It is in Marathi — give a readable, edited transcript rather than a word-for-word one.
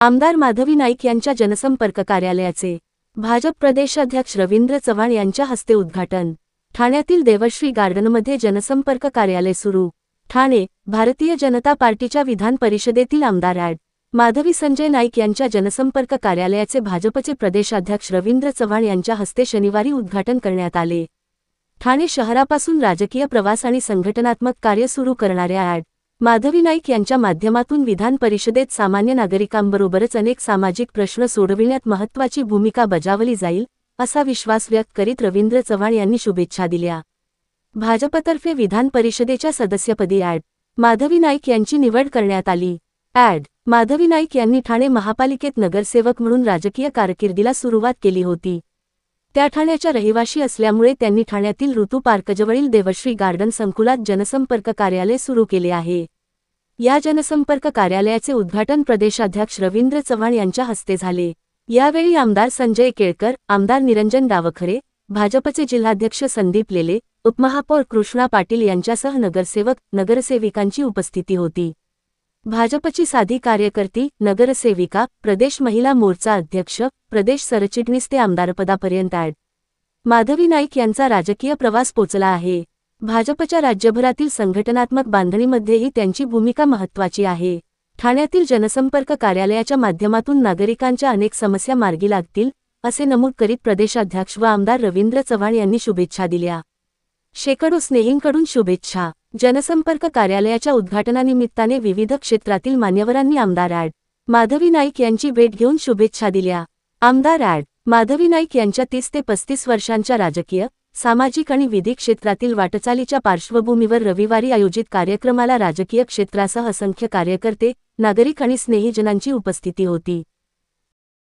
आमदार माधवी नाईक यांच्या जनसंपर्क कार्यालयाचे भाजप प्रदेशाध्यक्ष रवींद्र चव्हाण यांच्या हस्ते उद्घाटन। ठाण्यातील देवश्री गार्डनमध्ये जनसंपर्क कार्यालय सुरू। ठाणे भारतीय जनता पार्टीच्या विधान परिषदेतील आमदार ॲड. माधवी संजय नाईक यांच्या जनसंपर्क कार्यालयाचे भाजपचे प्रदेशाध्यक्ष रवींद्र चव्हाण यांच्या हस्ते शनिवारी उद्घाटन करण्यात आले। ठाणे शहरापासून राजकीय प्रवास आणि संघटनात्मक कार्य सुरू करणाऱ्या ॲड. माधवी नाईक यांच्या माध्यमातून विधान परिषदेत सामान्य नागरिकांबरोबरच अनेक सामाजिक प्रश्न सोडविण्यात महत्त्वाची भूमिका बजावली जाईल असा विश्वास व्यक्त करीत रवींद्र चव्हाण यांनी शुभेच्छा दिल्या। भाजपतर्फे विधान परिषदेच्या सदस्यपदी ॲड. माधवी नाईक यांची निवड करण्यात आली। ॲड. माधवी नाईक यांनी ठाणे महापालिकेत नगरसेवक म्हणून राजकीय कारकिर्दीला सुरुवात केली होती। त्या ठाण्याच्या रहिवाशी असल्यामुळे त्यांनी ठाण्यातील ऋतू पार्कजवळील देवश्री गार्डन संकुलात जनसंपर्क कार्यालय सुरू केले आहे। या जनसंपर्क कार्यालयाचे उद्घाटन प्रदेशाध्यक्ष रवींद्र चव्हाण यांच्या हस्ते झाले। यावेळी आमदार संजय केळकर, आमदार निरंजन डावखरे, भाजपचे जिल्हाध्यक्ष संदीप लेले, उपमहापौर कृष्णा पाटील यांच्यासह नगरसेवक, नगरसेविकांची उपस्थिती होती। भाजपची साधी कार्यकर्ती, नगरसेविका, प्रदेश महिला मोर्चा अध्यक्ष, प्रदेश सरचिटणीस ते आमदारपदापर्यंत ॲड. माधवी नाईक यांचा राजकीय प्रवास पोचला आहे। भाजपच्या राज्यभरातील संघटनात्मक बांधणीमध्येही त्यांची भूमिका महत्त्वाची आहे। ठाण्यातील जनसंपर्क कार्यालयाच्या माध्यमातून नागरिकांच्या अनेक समस्या मार्गी लागतील असे नमूद करीत प्रदेशाध्यक्ष व आमदार रवींद्र चव्हाण यांनी शुभेच्छा दिल्या। शेकडो स्नेहींकडून शुभेच्छा। जनसंपर्क कार्यालयाच्या उद्घाटनानिमित्ताने विविध क्षेत्रातील मान्यवरांनी आमदार ॲड. माधवी नाईक यांची भेट घेऊन शुभेच्छा दिल्या। आमदार ॲड. माधवी नाईक यांच्या 30 ते 35 वर्षांच्या राजकीय, सामाजिक आणि विधी क्षेत्रातील वाटचालीच्या पार्श्वभूमीवर रविवारी आयोजित कार्यक्रमाला राजकीय क्षेत्रासह असंख्य कार्यकर्ते, नागरिक आणि स्नेहीजनांची उपस्थिती होती।